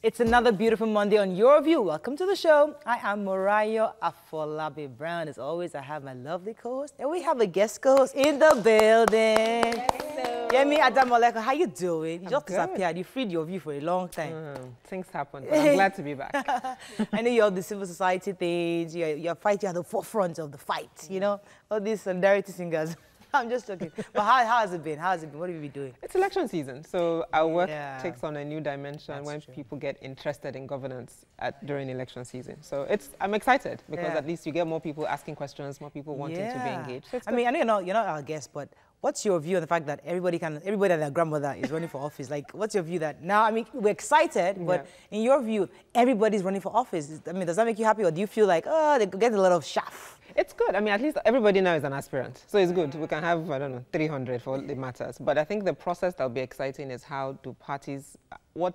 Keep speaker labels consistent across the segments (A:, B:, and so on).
A: It's another beautiful Monday on Your View. Welcome to the show. I am Morayo Afolabi Brown. As always, I have my lovely co-host, and we have a guest co-host in the building.
B: Yes,
A: Yemi Adamoleko, how you doing? You just
B: good.
A: disappeared. You freed your view for a long time.
B: Things happen, but I'm glad to be back.
A: I know you're the civil society things. You're fighting at the forefront of the fight. You know, all these solidarity singers. I'm just joking. But how has it been? How has it been? What have you been doing?
B: It's election season, so our work
A: Yeah.
B: takes on a new dimension
A: That's
B: when
A: true.
B: people get interested in governance during election season. So I'm excited because
A: Yeah.
B: at least you get more people asking questions, more people wanting to be engaged. So it's
A: I
B: good.
A: mean, I know you're not our guest, but what's your view on the fact that everybody and their grandmother is running for office? Like, what's your view that now? I mean, we're excited, but in your view, everybody's running for office. I mean, does that make you happy, or do you feel like, oh, they get a lot of chaff?
B: It's good. I mean, at least everybody now is an aspirant. So it's good. We can have, I don't know, 300 for all it matters. But I think the process that'll be exciting is how do parties, what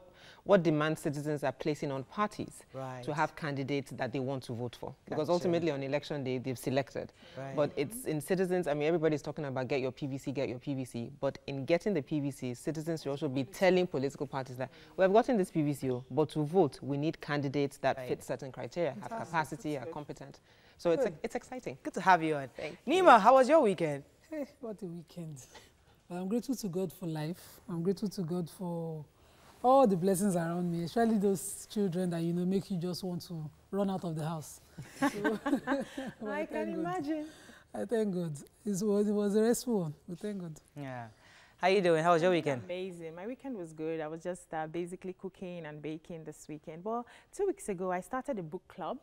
B: demands citizens are placing on parties to have candidates that they want to vote for. Because ultimately on election day, they've selected. But it's in citizens, I mean, everybody's talking about get your PVC. But in getting the PVC, citizens should also be telling political parties that we have gotten this PVC, but to vote, we need candidates that fit certain criteria, have capacity, are competent. So it's exciting.
A: Good to have you on.
B: Thank you.
A: Nima, how was your weekend?
C: Hey, what a weekend. Well, I'm grateful to God for life. I'm grateful to God for all the blessings around me, especially those children that, you know, make you just want to run out of the house. So,
B: I can imagine.
C: I thank God. It was a restful one. We thank God.
A: Yeah. How you doing? How was your weekend?
D: Amazing. My weekend was good. I was just basically cooking and baking this weekend. But 2 weeks ago, I started a book club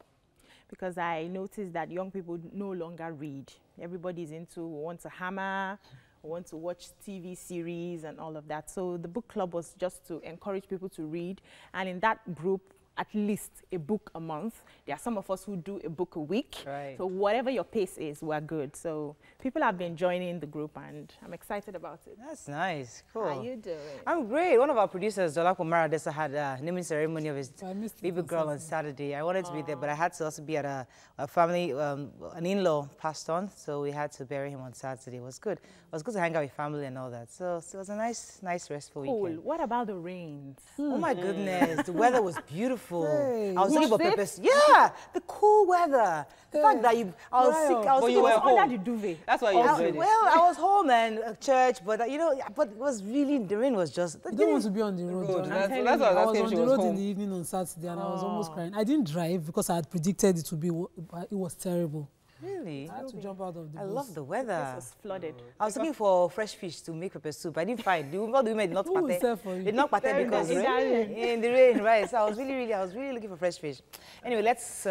D: because I noticed that young people no longer read. Everybody's into want to hammer, want to watch TV series and all of that. So the book club was just to encourage people to read. And in that group, at least a book a month. There are some of us who do a book a week.
A: Right.
D: So whatever your pace is, we're good. So people have been joining the group and I'm excited about it.
A: That's nice. Cool.
D: How you doing?
A: I'm great. One of our producers, Dolapo Maradesa, had a naming ceremony of his
C: So I missed it
A: baby
C: on
A: girl on Saturday. I wanted to be there, but I had to also be at a family, an in-law passed on, so we had to bury him on Saturday. It was good. It was good to hang out with family and all that. So it was a nice, restful
D: Cool.
A: weekend.
D: What about the rains?
A: Oh my goodness, the weather was beautiful.
C: Hey.
A: I was looking for peppers. Yeah, the cool weather. The fact that I was sick. I was
B: But
A: sick.
B: you were home.
D: Under the duvet.
B: That's why you enjoyed it.
A: Well, I was home and church, but you know, but it was really, the rain was just.
C: You don't want to be on the road. John.
B: That's
C: I
B: what I was
C: was
B: asking if
C: on
B: she
C: the
B: was
C: road in
B: home.
C: the evening on Saturday and I was almost crying. I didn't drive because I had predicted it would be, it was terrible.
A: Really?
C: I had to jump out of the
A: I
C: bus.
A: love the
D: This
A: weather.
D: was flooded.
A: I was looking for fresh fish to make pepper soup. I didn't find. All the women did not
C: Who will
A: pate.
C: serve for you?
A: They did not pate because
D: in the rain.
A: in the rain, right? So I was really looking for fresh fish. Anyway, let's.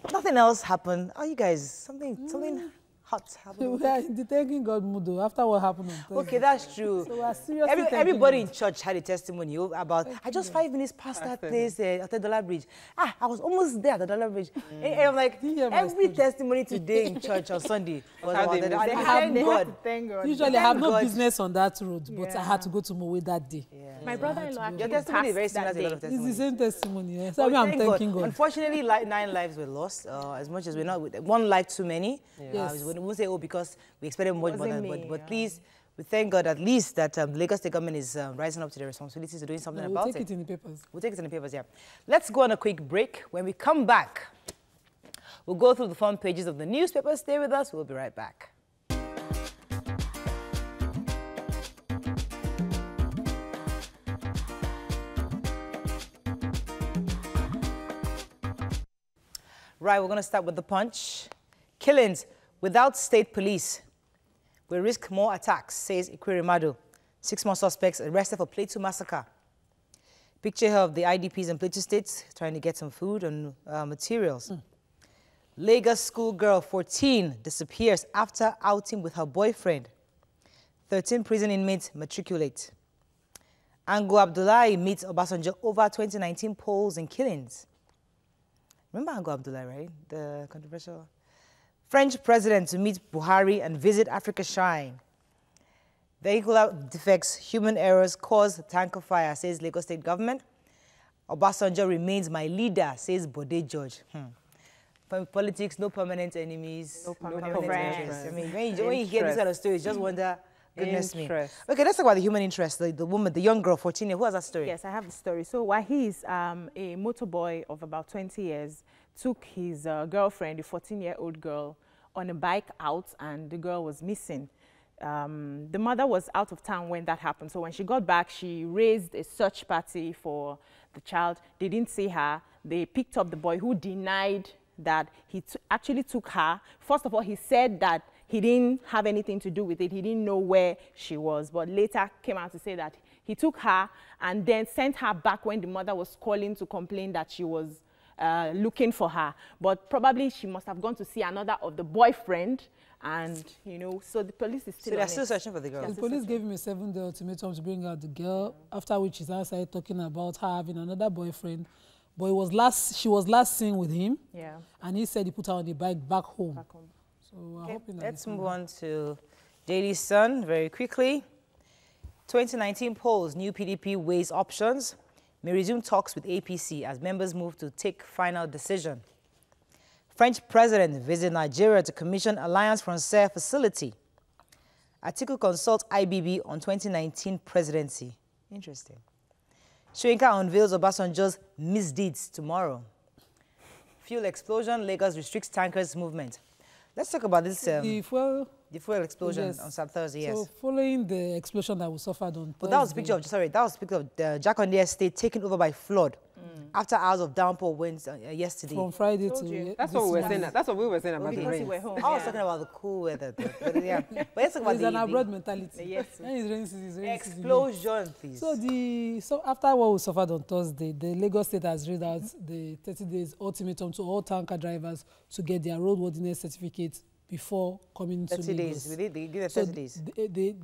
A: Nothing else happened. Oh, you guys, something hot happened.
C: We are in the thanking God mood though, after what happened on Thursday.
A: Okay, that's true.
C: So we are seriously thanking
A: Everybody
C: God.
A: in church had a testimony about, I just 5 minutes past that place at the Dollar Bridge. I was almost there at the Dollar Bridge. And I'm like,
C: Did you hear my
A: every
C: story?
A: testimony today in church on Sunday was
B: how
A: about
B: they
A: the
B: miss it.
A: Thank God.
D: Thank God.
C: Usually I have
A: Thank
C: no
A: God.
C: business on that road, but I had to go to Mowe that day.
D: My brother-in-law
A: Your
D: actually
A: testimony is very
D: passed
A: similar
D: that
A: to a lot
D: day.
A: of
C: It's the
A: testimonies.
C: same testimony. Yeah. So
A: Well,
C: I'm
A: thank
C: thanking God.
A: Unfortunately, 9 lives were lost. As much as we're not, one life too many.
C: Yes.
A: We won't say, oh, because we expected much more
D: Wasn't
A: than,
D: me,
A: but
D: yeah.
A: please, we thank God at least that the Lagos State government is rising up to their responsibilities of doing something
C: We'll
A: about
C: take it in the papers.
A: We'll take it in the papers, yeah. Let's go on a quick break. When we come back, we'll go through the front pages of the newspapers. Stay with us. We'll be right back. Right, we're going to start with the Punch. Killings without state police will risk more attacks, says Ikwerimadu. 6 more suspects arrested for Plateau massacre. Picture of the IDPs in Plateau State trying to get some food and materials. Lagos schoolgirl 14 disappears after outing with her boyfriend. 13 prison inmates matriculate. Ango Abdullahi meets Obasanjo over 2019 polls and killings. Remember Ango Abdullahi, right? The controversial French president to meet Buhari and visit Africa Shrine. Vehicular defects, human errors caused tanker fire, says Lagos State government. Obasanjo remains my leader, says Bode George. From politics, no permanent enemies,
D: No permanent friends.
A: I mean, when you hear this kind of stories, just wonder, Goodness me.
B: Interest.
A: Okay, let's talk about the human interest. The woman, the young girl, 14 years. Who has that story?
D: Yes, I have the story. So Wahiz, a motor boy of about 20 years, took his girlfriend, a 14-year-old girl, on a bike out, and the girl was missing. The mother was out of town when that happened. So when she got back, she raised a search party for the child. They didn't see her. They picked up the boy, who denied that he actually took her. First of all, he said that he didn't have anything to do with it. He didn't know where she was, but later came out to say that he took her and then sent her back when the mother was calling to complain that she was looking for her. But probably she must have gone to see another of the boyfriend, and, you know, so the police is still
A: So they're still searching for the girl.
C: The police gave him a 7-day ultimatum to bring out the girl, after which he started talking about her having another boyfriend. But she was last seen with him, and he said he put her on the bike back home. So
A: Okay,
C: hoping that
A: let's move on to Daily Sun very quickly. 2019 polls, new PDP weighs options. May resume talks with APC as members move to take final decision. French president visit Nigeria to commission Alliance Francaise facility. Atiku consult IBB on 2019 presidency. Interesting. Soyinka unveils Obasanjo's misdeeds tomorrow. Fuel explosion, Lagos restricts tankers movement. Let's talk about this.
C: the fuel
A: explosion on Thursday, yes.
C: So following the explosion that we suffered on
A: But that was a picture of, that was a picture of the Jakande estate taken over by flood after hours of downpour winds yesterday.
C: From Friday to
B: That's what we were saying. That's what we were saying about the rain.
D: We're home.
A: I was talking about the cool weather, though. But yeah. But let's talk about
C: it's an abroad mentality.
D: Yes.
C: When it's rainy season, it's rainy season.
A: explosion, please.
C: So after what we suffered on Thursday, the Lagos State has read out the 30 days ultimatum to all tanker drivers to get their roadworthiness certificate before coming to
A: 30
C: Lagos.
A: days. They give it
C: So
A: 30 days.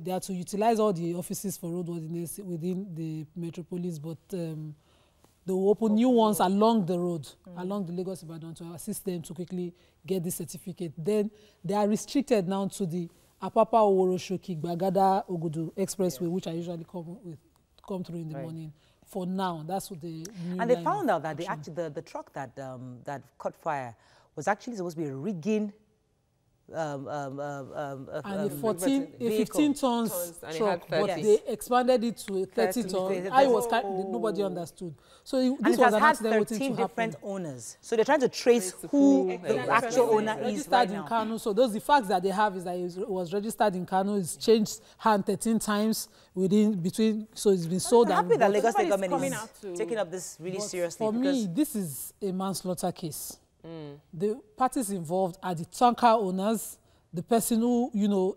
C: they are to utilize all the offices for roadworthiness within the metropolis, but they will open new ones along the road, along the Lagos-Ibadan, to assist them to quickly get the certificate. Then they are restricted now to the Apapa Oworo-Shoki Gbagada Ogudu Expressway, which I usually come through in the morning. For now, that's what the new
A: And they
C: line
A: found
C: of
A: out that
C: action.
A: the truck that caught fire was actually supposed to be a rigging
C: and a
A: vehicle.
C: 15 tons
B: and it
C: truck,
B: had
C: but
B: 30.
C: they expanded it to a 30
A: 30.
C: ton. I was nobody understood. So
A: And
C: this
A: it
C: was
A: has
C: an
A: had
C: accident waiting
A: 13
C: to happen.
A: different owners. So they're trying to trace
B: Trace
A: who
B: who
A: the
B: exactly.
A: actual owner is
C: Registered
A: right
C: in
A: now.
C: Kano. So those the facts that they have is that it was registered in Kano. It's changed hand 13 times so it's been sold.
A: I'm happy that
C: and
A: Lagos State
D: Somebody's
A: government
D: coming
A: is
D: out to-
A: taking up this really
C: But
A: seriously.
C: for me, this is a manslaughter case. The parties involved are the tanker owners, the person who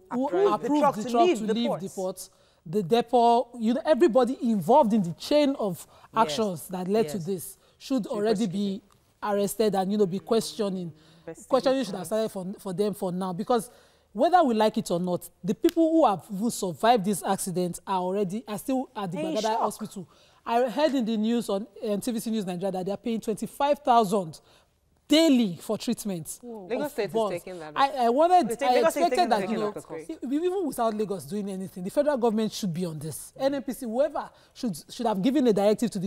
C: approved the truck to leave the port, the depot, everybody involved in the chain of actions that led to this should already be arrested and be questioning. Questioning should have started for them for now, because whether we like it or not, the people who survived this accident are still at the Bagada hospital. I heard in the news on TVC News Nigeria that they are paying 25,000 daily for treatment.
B: Lagos State is taking that.
C: I expected that, even without Lagos doing anything, the federal government should be on this. NNPC, whoever should have given a directive to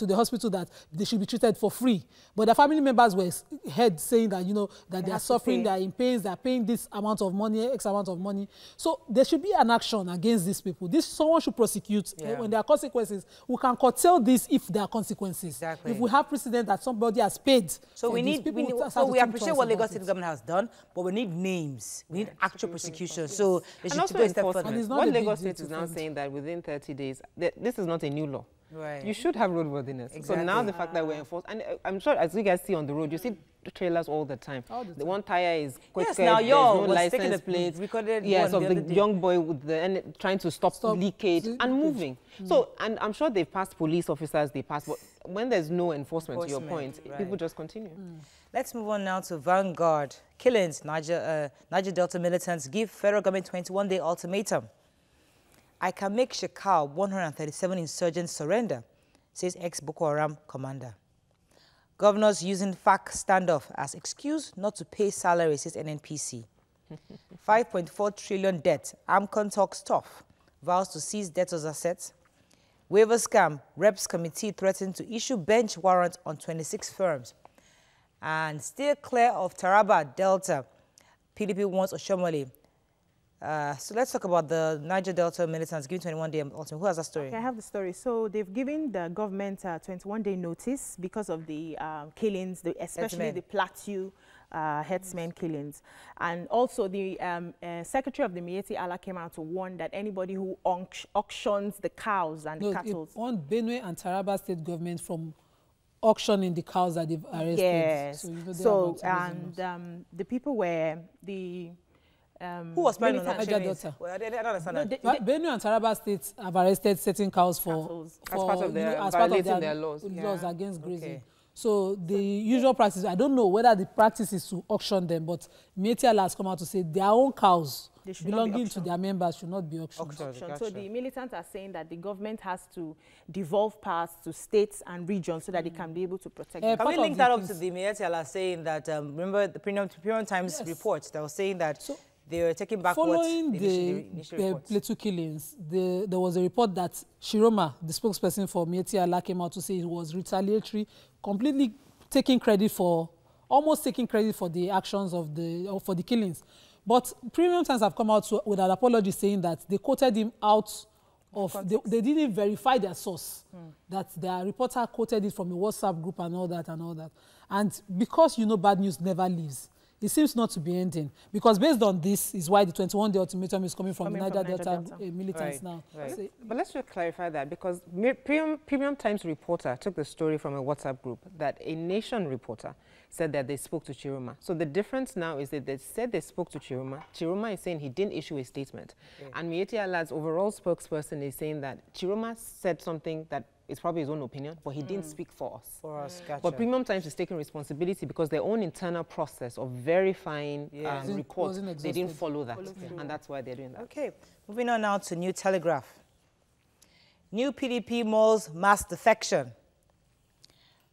C: the hospital that they should be treated for free. But the family members were heard saying that, that they are suffering, they are in pain, they are paying this amount of money, X amount of money. So there should be an action against these people. Someone should prosecute. When there are consequences, we can curtail this if there are consequences.
A: Exactly.
C: If we have precedent that somebody has paid.
A: So we appreciate what Lagos State government has done, but we need names. We need actual prosecution. So they should go a step further.
B: What Lagos State is now saying that within 30 days, this is not a new law.
A: Right.
B: You should have roadworthiness.
A: Exactly.
B: So now the fact that we're enforced, and I'm sure as you guys see on the road, you see trailers all the time. The one tire is quick.
A: Yes, now
B: there's
A: y'all
B: no
A: was
B: license
A: taking the
B: plate.
A: recorded
B: Yes,
A: one
B: of
A: the
B: the
A: other day.
B: young boy with trying to stop leakage and moving. So, and I'm sure they've passed police officers, but when there's no enforcement, to your point,
A: right.
B: people just continue.
A: Let's move on now to Vanguard. Killings, Niger Delta militants give federal government 21-day ultimatum. I can make Shekau 137 insurgents surrender, says ex-Boko Haram commander. Governors using FAC standoff as excuse not to pay salary, says NNPC. 5.4 trillion debt. AMCON talks tough. Vows to seize debtors' assets. Waiver scam. Reps committee threatened to issue bench warrant on 26 firms. And still clear of Taraba Delta. PDP wants Oshomole. So let's talk about the Niger Delta militants giving 21-day ultimatum. Who has that story?
D: Okay, I have the story. So they've given the government 21-day notice because of the killings, especially the Plateau herdsmen killings. And also the Secretary of the Miyetti Allah came out to warn that anybody who auctions the cows and the cattle.
C: It warned Benue and Taraba state government from auctioning the cows that they've arrested.
D: Yes.
C: So,
D: the people were the...
A: who was planning on
C: Niger
A: auctioning?
C: Delta.
A: Well, I don't understand that.
C: Benue and Taraba states have arrested certain cows
B: as part of their violating their laws.
C: Laws against grazing. Okay. So the usual practice, I don't know whether the practice is to auction them, but Miyetti Allah has come out to say their own cows belonging to their members should not be auctioned.
D: So the militants are saying that the government has to devolve powers to states and regions so that they can be able to protect them.
A: Can we link that up to the Miyetti Allah saying that, remember the Premium Times report that was saying that they were taking back
C: following
A: the
C: Plateau killings, there was a report that Shiroma, the spokesperson for Miyetti Allah, came out to say it was retaliatory, completely almost taking credit for the actions of for the killings. But Premium Times have come out with an apology saying that they quoted him out of, they didn't verify their source, that their reporter quoted it from a WhatsApp group and all that. And because bad news never leaves, it seems not to be ending. Because based on this is why the 21-day ultimatum is coming from the Niger Delta militants now.
B: Right. But let's just clarify that, because Premium Times reporter took the story from a WhatsApp group that a Nation reporter said that they spoke to Chiroma. So the difference now is that they said they spoke to Chiroma. Chiroma is saying he didn't issue a statement. And Miyetti Allah's overall spokesperson is saying that Chiroma said something that is probably his own opinion, but he didn't speak for us.
A: Gotcha.
B: But Premium Times is taking responsibility because their own internal process of verifying reports, they didn't follow that. And that's why they're doing that.
A: Okay, moving on now to New Telegraph. New PDP malls mass defection.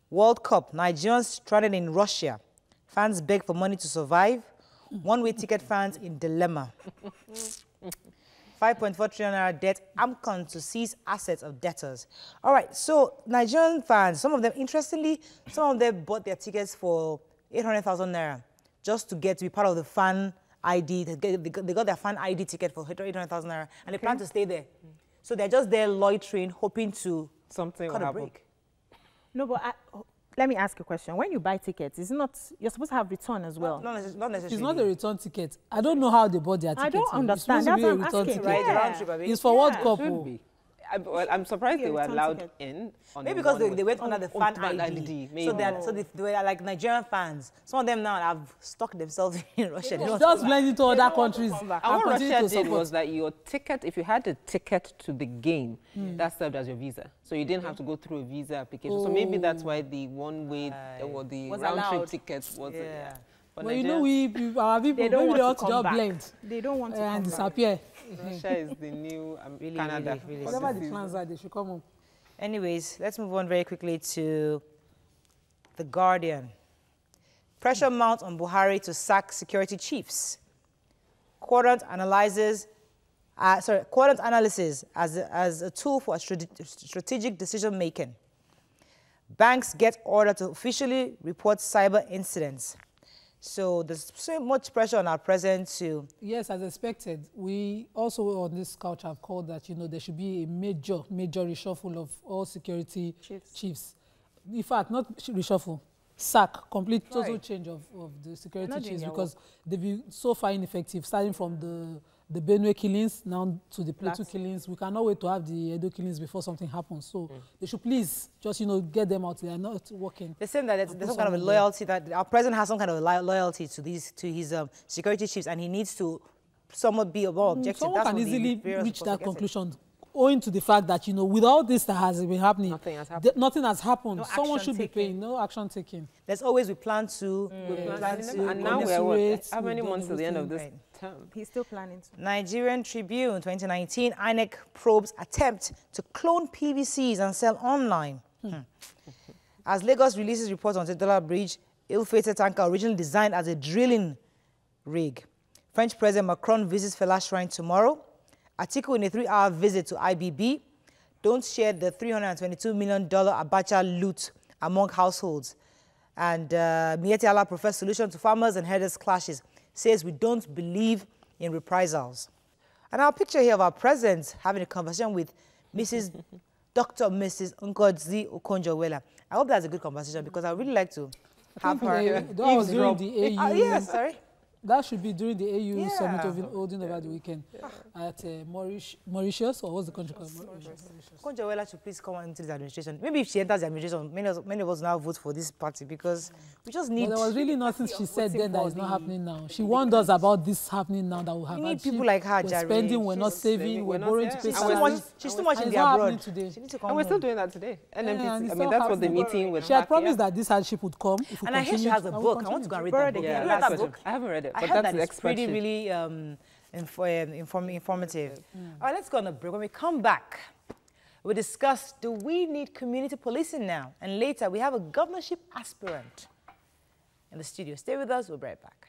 A: World Cup, Nigerians stranded in Russia. Fans beg for money to survive. One-way ticket fans in dilemma. 5.4 trillion naira debt, AMCON to seize assets of debtors. All right, so Nigerian fans, some of them, interestingly, some of them bought their tickets for 800,000 naira just to get to be part of the fan ID. They got their fan ID ticket for 800,000 naira, and they plan to stay there. So they're just there loitering, hoping to cut a break.
D: No, but let me ask you a question. When you buy tickets, is it not, you're supposed to have return as well?
A: Not necessarily.
C: It's not a return ticket. I don't know how they bought their tickets.
D: I don't understand. That's what I'm asking.
A: Right?
C: It's for World Cup.
B: I'm surprised they were allowed in.
A: Maybe because they went under the fan ID. So they were like Nigerian fans. Some of them now have stuck themselves in Russia.
C: Just blend into other countries.
B: And what Russia did was that your ticket, if you had a ticket to the game, that served as your visa. So you didn't have to go through a visa application. So maybe that's why the one-way or the round-trip ticket wasn't.
C: But our people, maybe they ought to just blend.
D: They don't want to
C: and disappear.
B: Russia is the new Canada.
A: Really
C: whatever the plans are, they should come home.
A: Anyways, let's move on very quickly to The Guardian. Pressure mounts on Buhari to sack security chiefs. Quadrant analysis as a tool for strategic decision making. Banks get ordered to officially report cyber incidents. So there's so much pressure on our president to...
C: Yes, as expected. We also on this couch have called that, there should be a major reshuffle of all security chiefs. In fact, not reshuffle, sack, complete total change of the security chiefs, because they've been so far ineffective, starting from the Benue killings now to the Plateau killings. We cannot wait to have the Edo killings before something happens. So they should please just, get them out. They are not working.
A: They're saying that there's some kind of a loyalty, that our president has some kind of loyalty to his security chiefs, and he needs to somewhat be more objective.
C: Someone can easily reach that conclusion, owing to the fact that, with all this that has been happening, nothing has happened.
A: No
C: Someone should be paying, no action taken.
A: There's always we plan to.
B: And now we're how many months to the end of this term?
D: He's still planning to.
A: Nigerian Tribune 2019, INEC probes attempt to clone PVCs and sell online. As Lagos releases reports on Tedola Bridge, ill-fated tanker originally designed as a drilling rig. French President Macron visits Fela Shrine tomorrow. Atiku in a 3-hour visit to IBB. Don't share the $322 million Abacha loot among households. And Miyetti Allah professed solution to farmers and herders' clashes. Says we don't believe in reprisals. And our picture here of our president having a conversation with Dr. Mrs. Ngozi Okonjo-Iweala. I hope that's a good conversation because I would really like to have her.
C: That was during the AU.
A: Yes, sorry.
C: That should be during the AU summit holding over the weekend at Mauritius, or what's the country called? Mauritius.
A: Okonjo-Iweala should please come into this administration. Maybe if she enters the administration, many of us now vote for this party because we just need...
C: But there was really nothing she said then that is not happening now. She warned us about this happening now that will happen.
A: We need people like her,
C: We're
A: Jerry.
C: spending, we're not saving, we're borrowing to pay salaries.
A: She's too much in the abroad. Today. She needs to come
B: And we're still
A: home.
B: doing that today. NMPC,
C: Yeah,
B: I mean, that's what the meeting with
C: She had promised that this hardship would come if we
A: And I hear she has a book. I want to go and read that book.
B: Yeah,
A: You read that
B: that's
A: book?
B: I haven't read it,
A: I
B: but
A: heard
B: that's
A: that
B: the
A: it's pretty, really informative. All right, let's go on a break. When we come back, we discuss, do we need community policing now? And later, we have a governorship aspirant in the studio. Stay with us. We'll be right back.